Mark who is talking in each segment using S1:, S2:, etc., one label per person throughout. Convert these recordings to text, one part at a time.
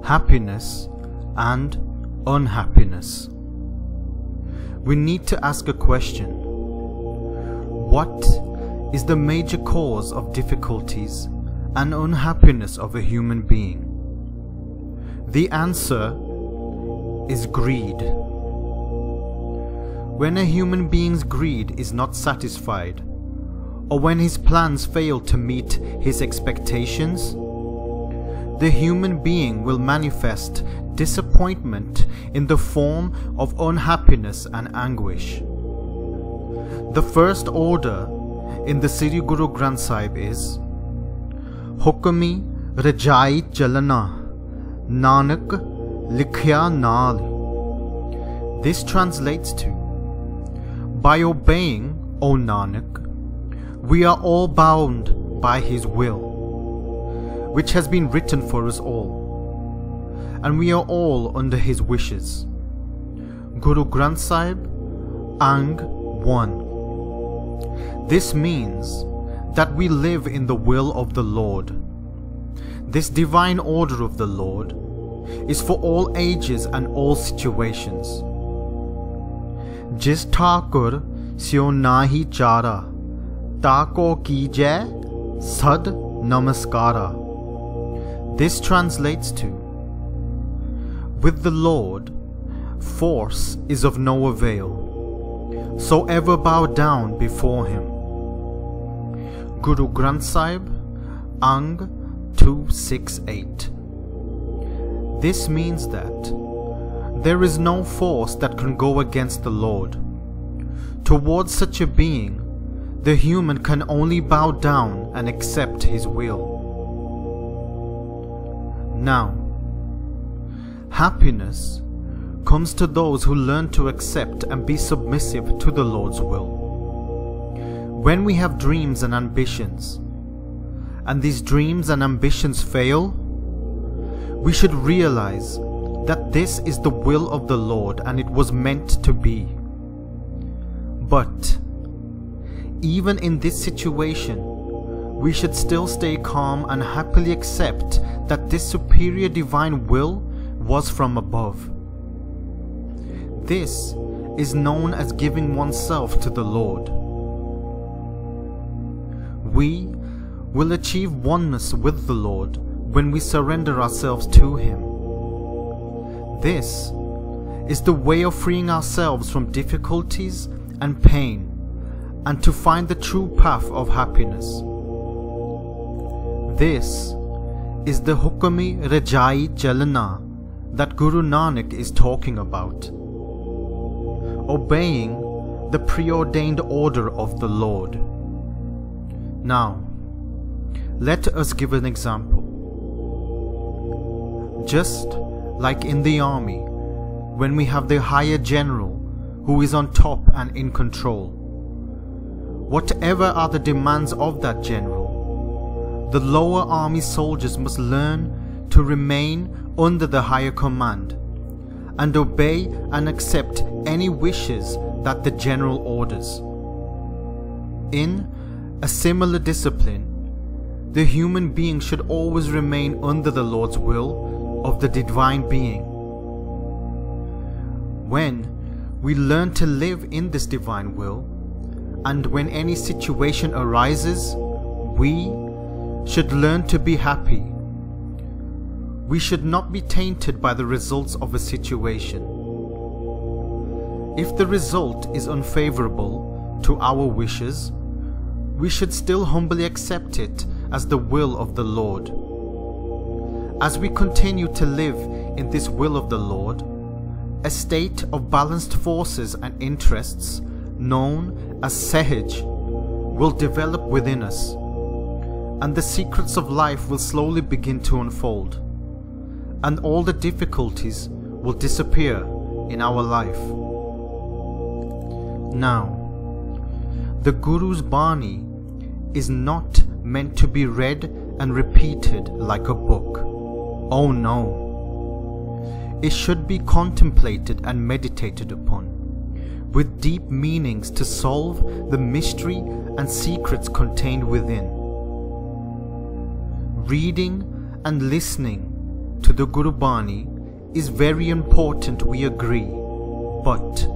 S1: happiness and unhappiness. We need to ask a question. What is the major cause of difficulties and unhappiness of a human being? The answer is greed. When a human being's greed is not satisfied, or when his plans fail to meet his expectations, the human being will manifest disappointment in the form of unhappiness and anguish. The first order in the Sri Guru Granth Sahib is Hukmi Rajai Jalana Nanak Likhya Naal. This translates to, by obeying, O Nanak, we are all bound by His will, which has been written for us all, and we are all under His wishes. Guru Granth Sahib, Ang 1. This means that we live in the will of the Lord. This divine order of the Lord is for all ages and all situations. Jis Thakur syo nahi chara, tako kijai sad namaskara. This translates to, with the Lord, force is of no avail, so ever bow down before Him. Guru Granth Sahib, Ang 268. This means that there is no force that can go against the Lord. Towards such a being, the human can only bow down and accept His will. Now, happiness comes to those who learn to accept and be submissive to the Lord's will. When we have dreams and ambitions, and these dreams and ambitions fail, we should realize that this is the will of the Lord and it was meant to be. But even in this situation, we should still stay calm and happily accept that this superior divine will was from above. This is known as giving oneself to the Lord. We will achieve oneness with the Lord when we surrender ourselves to Him. This is the way of freeing ourselves from difficulties and pain, and to find the true path of happiness. This is the Hukmi Rajai Jalana that Guru Nanak is talking about. Obeying the preordained order of the Lord. Now, let us give an example. Just like in the army, when we have the higher general who is on top and in control, whatever are the demands of that general, the lower army soldiers must learn to remain under the higher command and obey and accept any wishes that the general orders. In a similar discipline, the human being should always remain under the Lord's will of the divine being. When we learn to live in this divine will, and when any situation arises, we should learn to be happy. We should not be tainted by the results of a situation. If the result is unfavorable to our wishes, we should still humbly accept it as the will of the Lord. As we continue to live in this will of the Lord, a state of balanced forces and interests known as Sahaj will develop within us, and the secrets of life will slowly begin to unfold, and all the difficulties will disappear in our life. Now, the Guru's Bani is not meant to be read and repeated like a book. Oh no! It should be contemplated and meditated upon, with deep meanings to solve the mystery and secrets contained within. Reading and listening to the Guru Bani is very important, we agree, but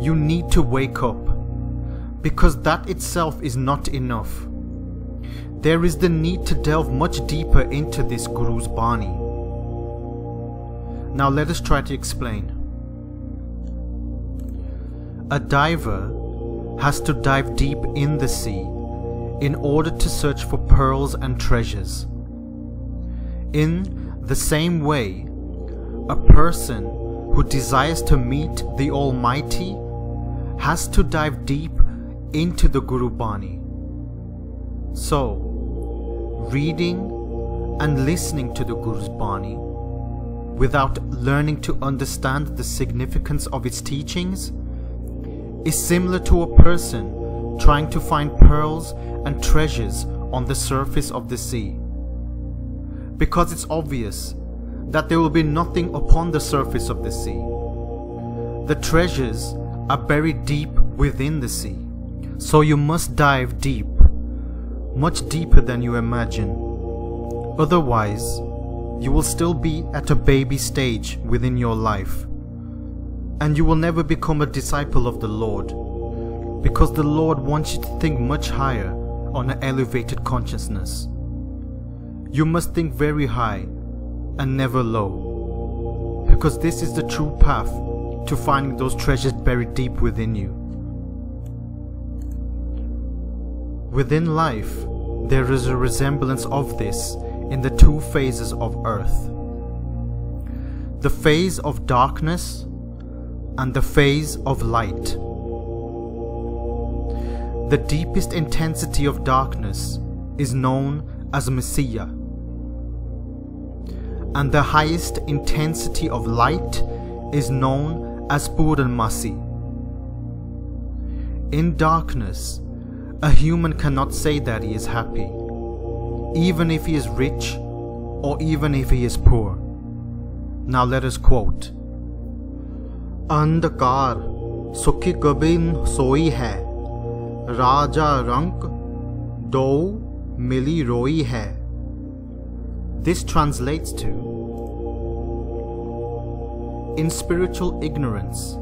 S1: you need to wake up, because that itself is not enough. There is the need to delve much deeper into this Guru's Bani. Now let us try to explain. A diver has to dive deep in the sea in order to search for pearls and treasures. In the same way, a person who desires to meet the Almighty has to dive deep into the Guru Bani. So, reading and listening to the Guru's Bani without learning to understand the significance of its teachings is similar to a person trying to find pearls and treasures on the surface of the sea. Because it's obvious that there will be nothing upon the surface of the sea. The treasures are buried deep within the sea. So you must dive deep, much deeper than you imagine. Otherwise, you will still be at a baby stage within your life. And you will never become a disciple of the Lord, because the Lord wants you to think much higher on an elevated consciousness. You must think very high and never low, because this is the true path to finding those treasures buried deep within you. Within life, there is a resemblance of this in the two phases of earth. The phase of darkness and the phase of light. The deepest intensity of darkness is known as Messiah, and the highest intensity of light is known as Purnamasi. In darkness, a human cannot say that he is happy, even if he is rich or even if he is poor. Now let us quote. अंधकार सुखी cabin सोई है, राजा रंक दो मिली रोई है. This translates to, in spiritual ignorance,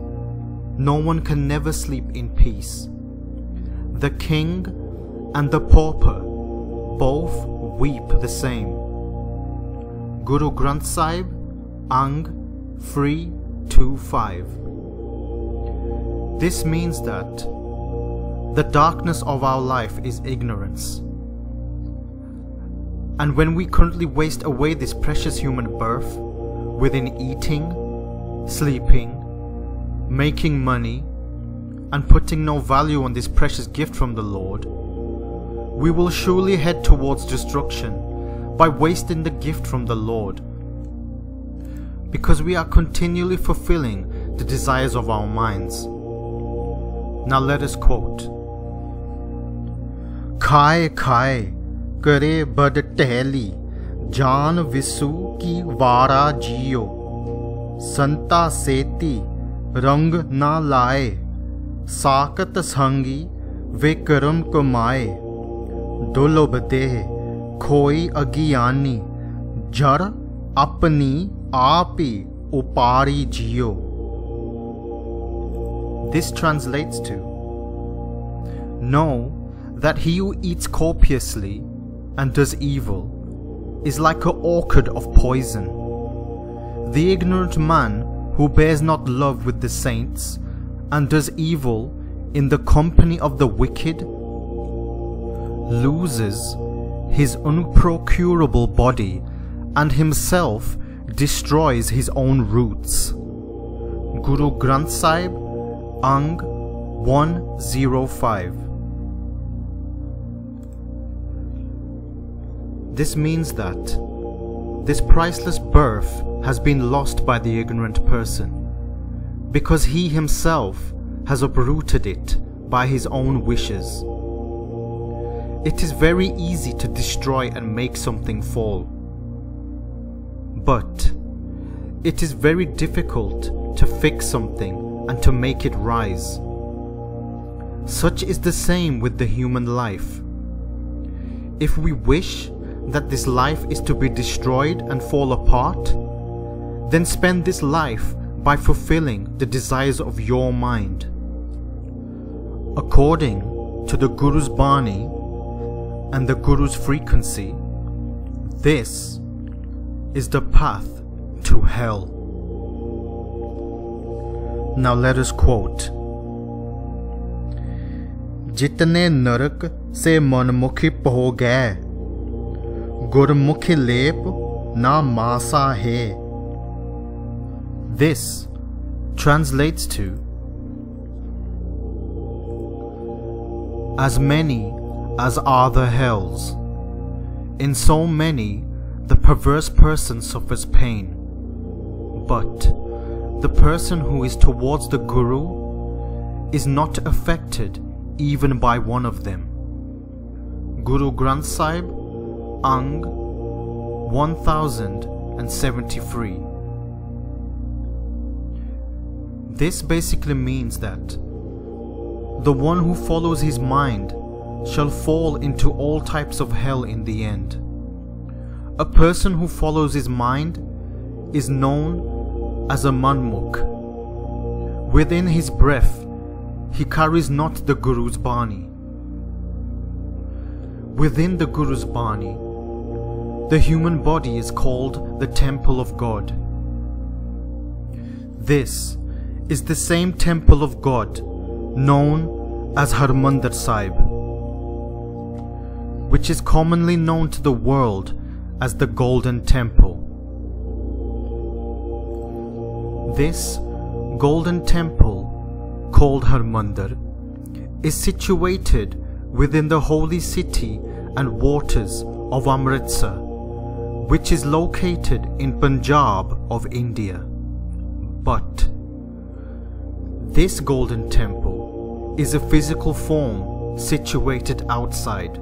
S1: no one can never sleep in peace. The king and the pauper both weep the same. Guru Granth Sahib, Ang 325. This means that the darkness of our life is ignorance. And when we currently waste away this precious human birth within eating, sleeping, making money, and putting no value on this precious gift from the Lord, we will surely head towards destruction by wasting the gift from the Lord, because we are continually fulfilling the desires of our minds. Now let us quote. खाए खाए करे बद टहली, जान विसु की वारा जियो, संता सेती रंग ना लाए, साकत संगी वे कर्म कमाए, दुर्लभ देह खोई अज्ञानी, जड़ अपनी आप ही उपारी जियो. This translates to, know that he who eats copiously and does evil is like an orchid of poison. The ignorant man who bears not love with the saints and does evil in the company of the wicked loses his unprocurable body and himself destroys his own roots. Guru Granth Sahib, Ang 105. This means that this priceless birth has been lost by the ignorant person, because he himself has uprooted it by his own wishes. It is very easy to destroy and make something fall, but it is very difficult to fix something and to make it rise. Such is the same with the human life. If we wish that this life is to be destroyed and fall apart, then spend this life by fulfilling the desires of your mind. According to the Guru's Bani and the Guru's frequency, this is the path to hell. Now let us quote, जितने नरक से मनमुखी हो गए, गुरमुखी लेप ना मासा है. This translates to, as many as are the hells, in so many the perverse person suffers pain, but the person who is towards the Guru is not affected even by one of them. Guru Granth Sahib, Ang 1073. This basically means that the one who follows his mind shall fall into all types of hell in the end. A person who follows his mind is known as a manmukh. Within his breath, he carries not the Guru's Bani. Within the Guru's Bani, the human body is called the temple of God. This is the same temple of God known as Harmandir Sahib, which is commonly known to the world as the Golden Temple. This Golden Temple, called Harmandir, is situated within the holy city and waters of Amritsar, which is located in Punjab of India. But this Golden Temple is a physical form situated outside.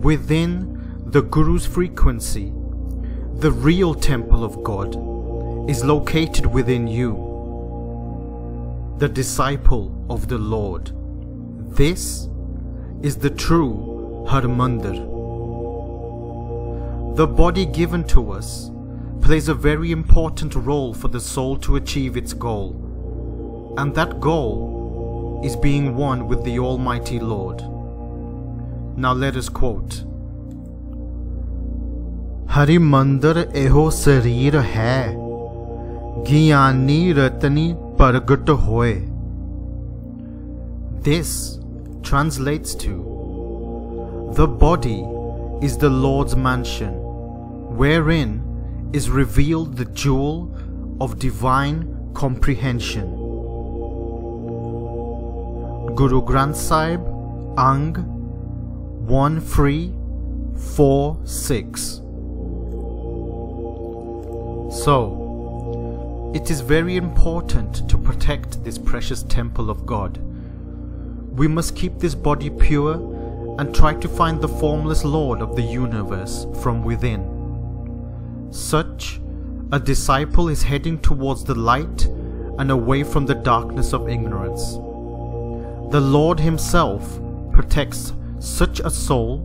S1: Within the Guru's frequency, the real temple of God is located within you, the disciple of the Lord. This is the true Harmandir. The body given to us plays a very important role for the soul to achieve its goal, and that goal is being one with the Almighty Lord. Now let us quote, Hari Mandir eho sarir hai, Gyani Ratani Paragat hoye. This translates to, the body is the Lord's mansion, wherein is revealed the jewel of divine comprehension. Guru Granth Sahib, Ang 1346. So, it is very important to protect this precious temple of God. We must keep this body pure and try to find the formless Lord of the universe from within. Such a disciple is heading towards the light and away from the darkness of ignorance. The Lord Himself protects such a soul,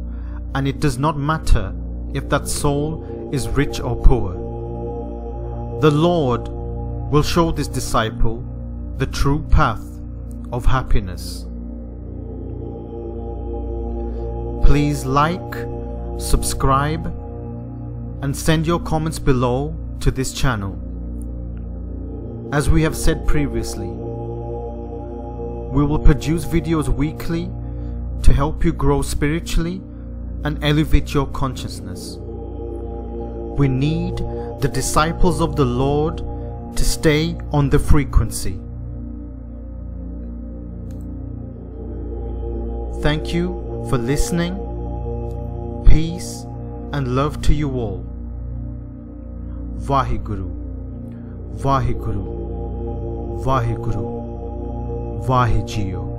S1: and it does not matter if that soul is rich or poor. The Lord will show this disciple the true path of happiness. Please like, subscribe, and send your comments below to this channel. As we have said previously, we will produce videos weekly to help you grow spiritually and elevate your consciousness. We need the disciples of the Lord to stay on the frequency. Thank you for listening. Peace and love to you all. Vaheguru, Vaheguru, Vaheguru, Vahejio.